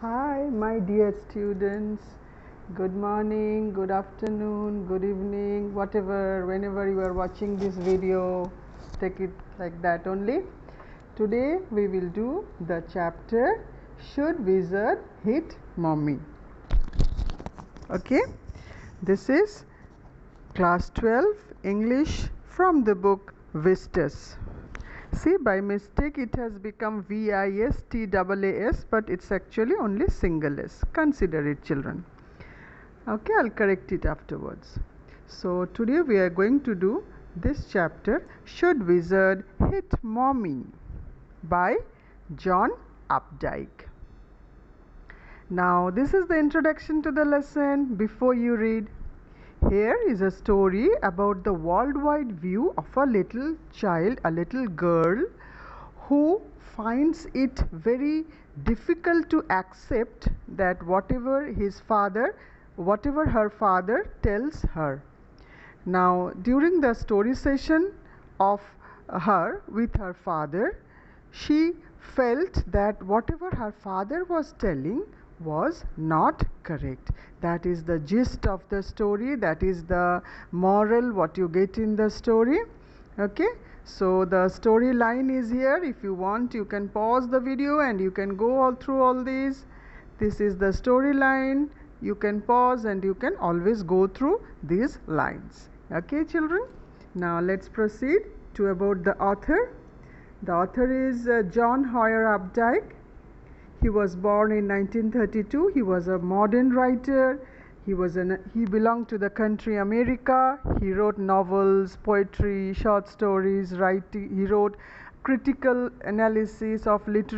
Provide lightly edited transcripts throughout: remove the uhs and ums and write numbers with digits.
Hi, my dear students. Good morning, good afternoon, good evening, whatever, whenever you are watching this video, take it like that only. Today we will do the chapter Should Wizard Hit Mommy? Okay, this is class 12 English from the book Vistas. See, by mistake it has become VISTAAS, but it's actually only single S. Consider it, children. Okay, I'll correct it afterwards. So today we are going to do this chapter, Should Wizard Hit Mommy? By John Updike. Now this is the introduction to the lesson. Before you read, here is a story about the worldwide view of a little child, a little girl who finds it very difficult to accept that whatever her father tells her. Now, during the story session of her with her father, she felt that whatever her father was telling was not correct. That is the gist of the story, that is the moral what you get in the story. Okay, so the storyline is here. If you want, you can pause the video and you can go all through all these. This is the storyline. You can pause and you can always go through these lines. Okay, children, now let's proceed to about the author. The author is John Hoyer Updike. He was born in 1932. He was a modern writer. He belonged to the country America. He wrote novels, poetry, short stories. He wrote critical analysis of this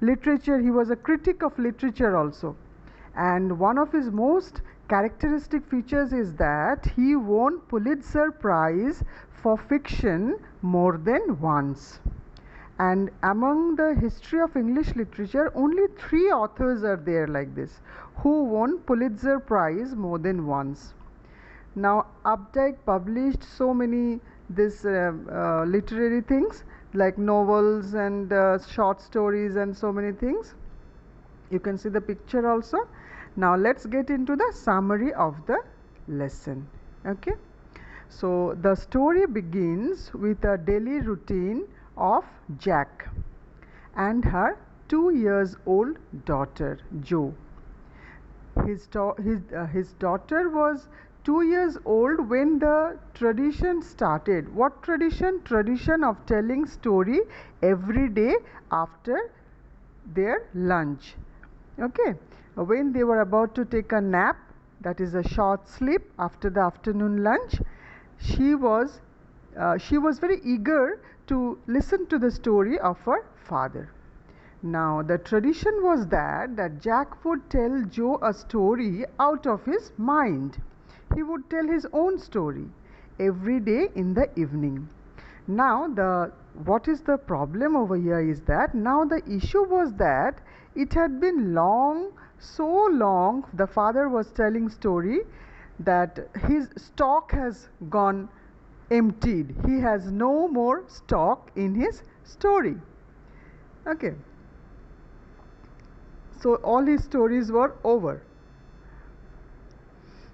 literature. He was a critic of literature also. And one of his most characteristic features is that he won Pulitzer Prize for fiction more than once. And among the history of English literature, only 3 authors are there like this who won Pulitzer Prize more than once. Now, Updike published so many literary things like novels and short stories and so many things. You can see the picture also. Now, let's get into the summary of the lesson. Okay. So, the story begins with a daily routine of Jack and her 2-year-old daughter Jo. His daughter was 2 years old when the tradition started. What tradition? Tradition of telling story every day after their lunch. Okay, when they were about to take a nap, that is a short sleep after the afternoon lunch, she was very eager to listen to the story of her father. Now, the tradition was that Jack would tell Joe a story out of his mind. He would tell his own story every day in the evening. Now, what is the problem over here is that now the issue was that it had been so long, the father was telling story that his stock has gone emptied. He has no more stock in his story. Okay. So all his stories were over.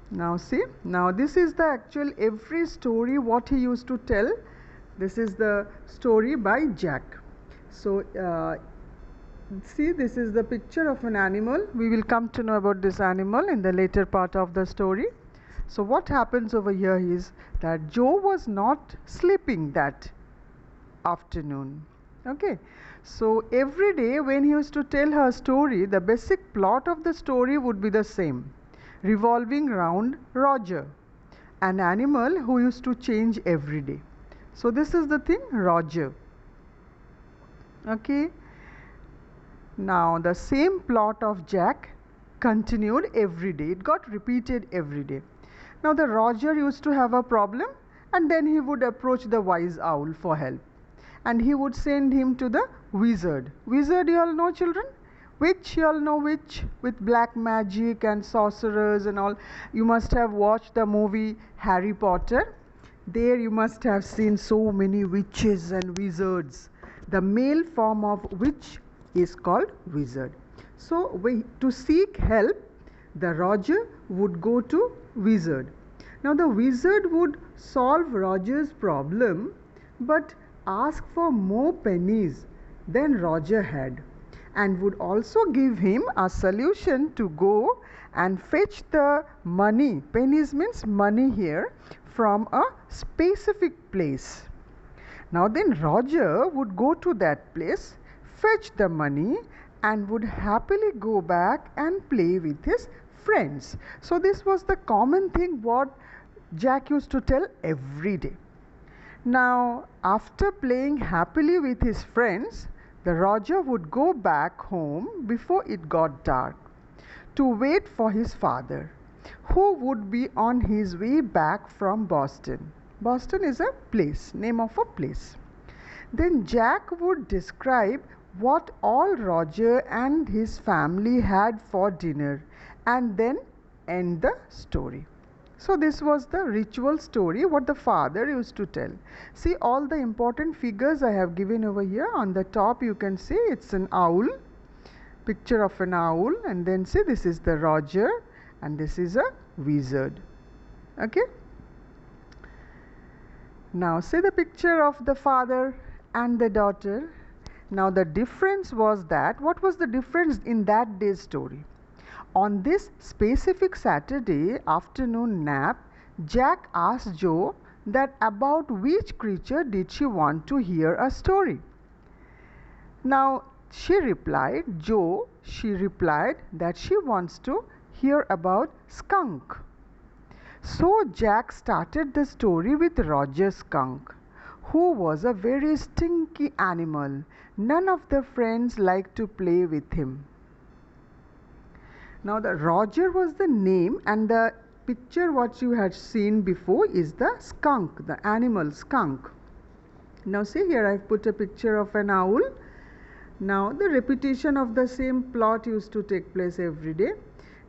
Now see, now this is the actual every story what he used to tell. This is the story by Jack. So see, this is the picture of an animal. We will come to know about this animal in the later part of the story. So what happens over here is that Joe was not sleeping that afternoon. Okay, so every day when he used to tell her story, the basic plot of the story would be the same, revolving around Roger, an animal who used to change every day. So this is the thing, Roger. Okay, now the same plot of Jack continued every day. It got repeated every day. Now the Roger used to have a problem, and then he would approach the wise owl for help, and he would send him to the wizard. Wizard, you all know, children? Witch, you all know witch, with black magic and sorcerers and all. You must have watched the movie Harry Potter. There you must have seen so many witches and wizards. The male form of witch is called wizard. So to seek help, the Roger would go to wizard. Now the wizard would solve Roger's problem but ask for more pennies than Roger had, and would also give him a solution to go and fetch the money. Pennies means money here, from a specific place. Now then Roger would go to that place, fetch the money, and would happily go back and play with his friends. So this was the common thing what Jack used to tell every day. Now after playing happily with his friends, the Roger would go back home before it got dark to wait for his father, who would be on his way back from Boston. Boston is a place, name of a place. Then Jack would describe what all Roger and his family had for dinner and then end the story. So this was the ritual story what the father used to tell. See all the important figures I have given over here. On the top you can see it's an owl, picture of an owl, and then see this is the Roger and this is a wizard. Okay. Now see the picture of the father and the daughter. Now the difference was that, what was the difference in that day's story? On this specific Saturday afternoon nap, Jack asked Joe that about which creature did she want to hear a story. Now she replied that she wants to hear about skunk. So Jack started the story with Roger Skunk, who was a very stinky animal. None of the friends liked to play with him. Now the Roger was the name, and the picture what you had seen before is the skunk, the animal skunk. Now see here I have put a picture of an owl. Now the repetition of the same plot used to take place every day.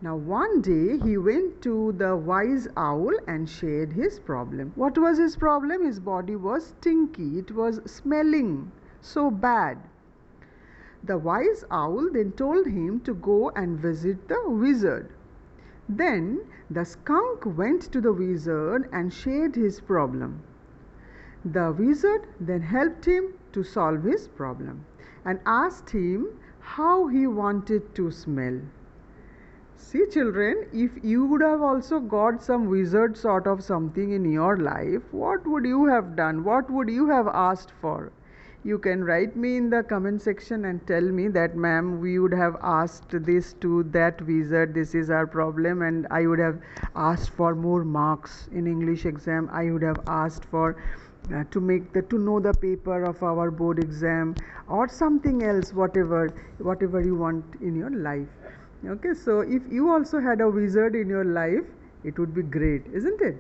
Now one day he went to the wise owl and shared his problem. What was his problem? His body was stinky. It was smelling so bad. The wise owl then told him to go and visit the wizard. Then the skunk went to the wizard and shared his problem. The wizard then helped him to solve his problem and asked him how he wanted to smell. See children, if you would have also got some wizard sort of something in your life, what would you have done? What would you have asked for? You can write me in the comment section and tell me that ma'am, we would have asked this to that wizard, this is our problem, and I would have asked for more marks in English exam. I would have asked for to know the paper of our board exam, or something else, whatever you want in your life. Okay, so if you also had a wizard in your life, it would be great, isn't it?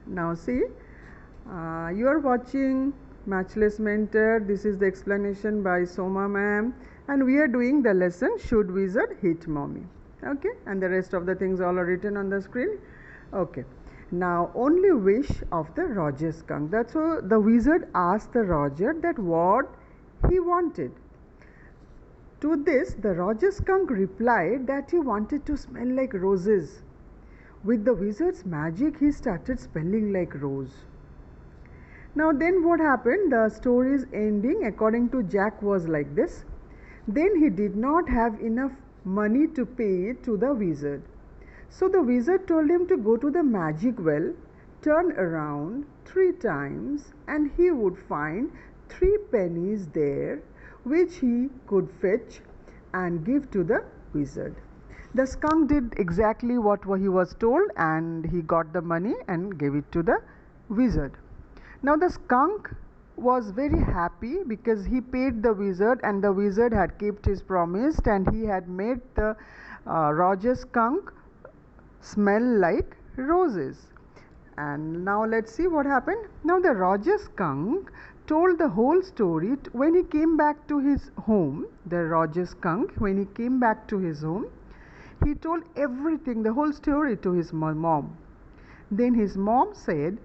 Now see, you are watching Matchless Mentor. This is the explanation by Soma ma'am, and we are doing the lesson Should Wizard Hit Mommy? Okay, and the rest of the things all are written on the screen. Okay, now only wish of the Roger skunk. That's why the wizard asked the Roger that what he wanted. To this the Roger skunk replied that he wanted to smell like roses. With the wizard's magic he started smelling like rose. Now then what happened? The story's ending according to Jack was like this. Then he did not have enough money to pay to the wizard. So the wizard told him to go to the magic well, turn around 3 times, and he would find 3 pennies there, which he could fetch and give to the wizard. The skunk did exactly what he was told, and he got the money and gave it to the wizard. Now the skunk was very happy because he paid the wizard, and the wizard had kept his promise, and he had made the Roger skunk smell like roses. And now let's see what happened. Now the Roger skunk told the whole story when he came back to his home. The Roger skunk, when he came back to his home, he told everything, the whole story, to his mom. Then his mom said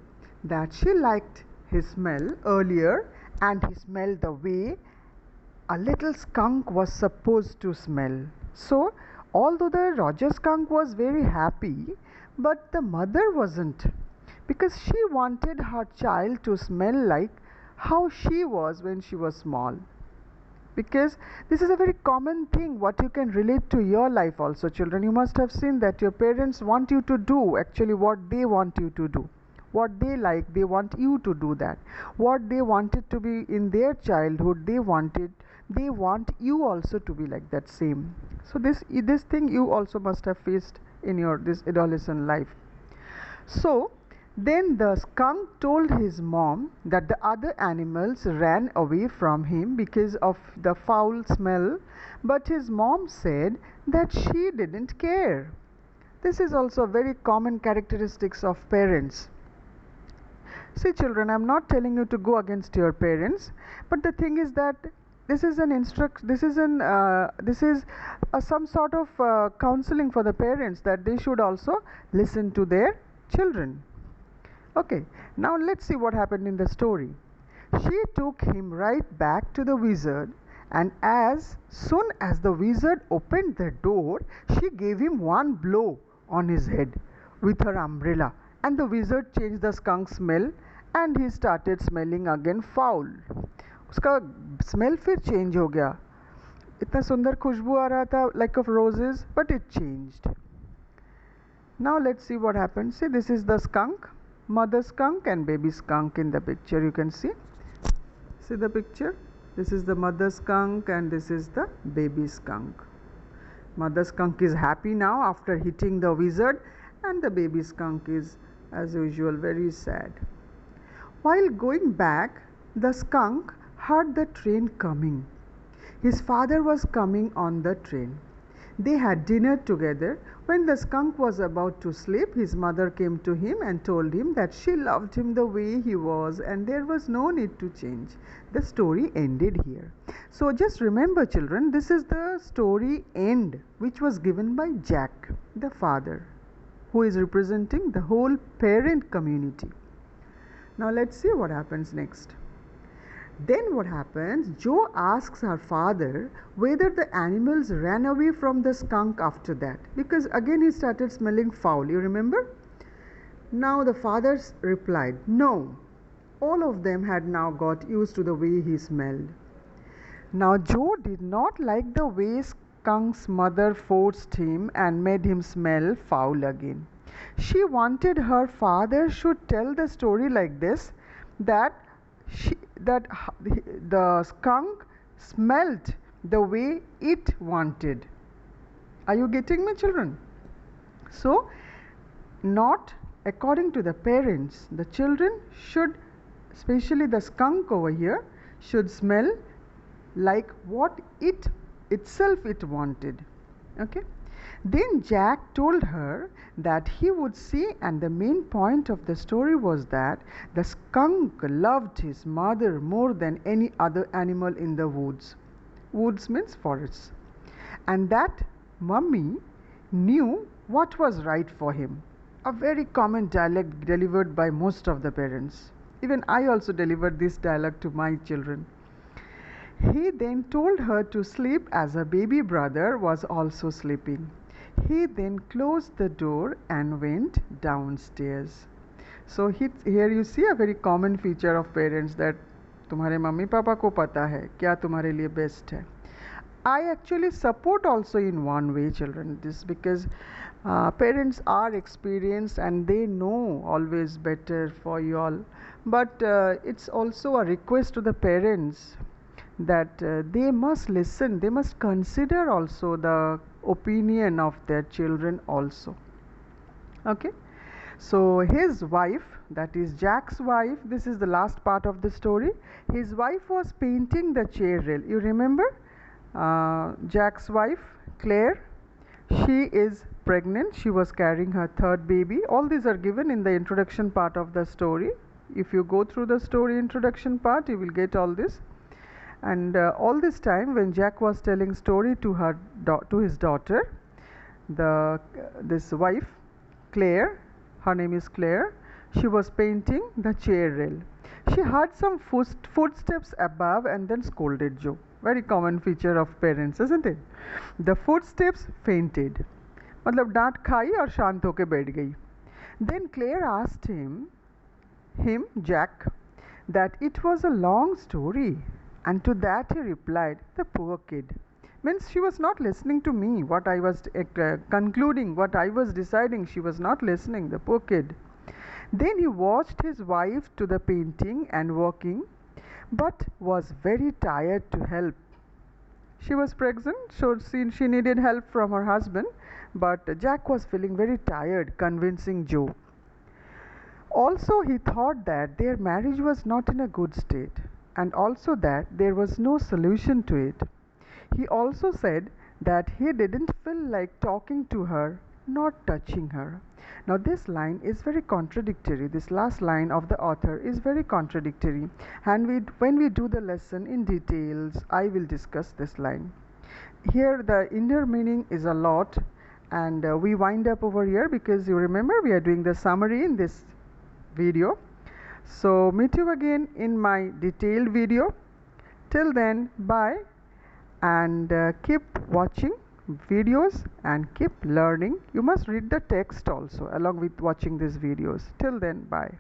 that she liked his smell earlier, and he smelled the way a little skunk was supposed to smell. So, although the Roger skunk was very happy, but the mother wasn't, because she wanted her child to smell like how she was when she was small. Because this is a very common thing what you can relate to your life also, children. You must have seen that your parents want you to do actually what they want you to do, what they like, they want you to do that. What they wanted to be in their childhood, they want you also to be like that same. So this thing you also must have faced in your this adolescent life. So then the skunk told his mom that the other animals ran away from him because of the foul smell, but his mom said that she didn't care. This is also very common characteristics of parents. See, children, I'm not telling you to go against your parents, but the thing is that this is some sort of counseling for the parents, that they should also listen to their children. Okay, now let's see what happened in the story. She took him right back to the wizard, and as soon as the wizard opened the door, she gave him one blow on his head with her umbrella, and the wizard changed the skunk smell and he started smelling again foul. उसका smell फिर change हो गया. इतना सुंदर खुशबू आ रहा था like of roses, but it changed. Now let's see what happened. See, this is the skunk, mother skunk and baby skunk in the picture. You can see the picture. This is the mother skunk and this is the baby skunk. Mother skunk is happy now after hitting the wizard, and the baby skunk is as usual very sad. While going back, the skunk heard the train coming. His father was coming on the train. They had dinner together. When the skunk was about to sleep, his mother came to him and told him that she loved him the way he was and there was no need to change. The story ended here. So just remember, children, this is the story end which was given by Jack, the father, who is representing the whole parent community. Now let's see what happens next. Then what happens? Jo asks her father whether the animals ran away from the skunk after that, because again he started smelling foul, you remember? Now the father replied, no, all of them had now got used to the way he smelled. Now Jo did not like the way skunk's mother forced him and made him smell foul again. She wanted her father should tell the story like this, that the skunk smelt the way it wanted. Are you getting me, children? So, not according to the parents. The children should, especially the skunk over here, should smell like what it wanted. Okay? Then Jack told her that he would see, and the main point of the story was that the skunk loved his mother more than any other animal in the woods. Woods means forests. And that mummy knew what was right for him. A very common dialogue delivered by most of the parents. Even I also delivered this dialogue to my children. He then told her to sleep as her baby brother was also sleeping. He then closed the door and went downstairs. So here you see a very common feature of parents, that तुम्हारे mummy papa को पता है क्या तुम्हारे लिए best है. I actually support also in one way, children, this, because parents are experienced and they know always better for you all. But it's also a request to the parents that they must listen, they must consider also the opinion of their children also. Okay, so his wife, that is Jack's wife, this is the last part of the story. His wife was painting the chair rail. You remember Jack's wife, Claire? She is pregnant. She was carrying her third baby. All these are given in the introduction part of the story. If you go through the story introduction part, you will get all this. And all this time, when Jack was telling story to his daughter, this wife, Claire, her name is Claire, she was painting the chair rail. She heard some footsteps above and then scolded Jo. very common feature of parents, isn't it? The footsteps fainted. मतलब डांट खाई और शांत होके बैठ गई. Then Claire asked him, Jack, that it was a long story, and to that he replied, the poor kid. Means she was not listening to me, what I was concluding, what I was deciding. She was not listening, the poor kid. Then he watched his wife to the painting and working, but was very tired to help. She was pregnant, so she needed help from her husband, but Jack was feeling very tired convincing Joe. Also, he thought that their marriage was not in a good state, and also that there was no solution to it. He also said that he didn't feel like talking to her, not touching her. Now, this line is very contradictory. This last line of the author is very contradictory, and when we do the lesson in details, I will discuss this line. Here, the inner meaning is a lot, and we wind up over here because you remember we are doing the summary in this video. So meet you again in my detailed video. Till then, bye, and keep watching videos and keep learning. You must read the text also along with watching these videos. Till then, bye.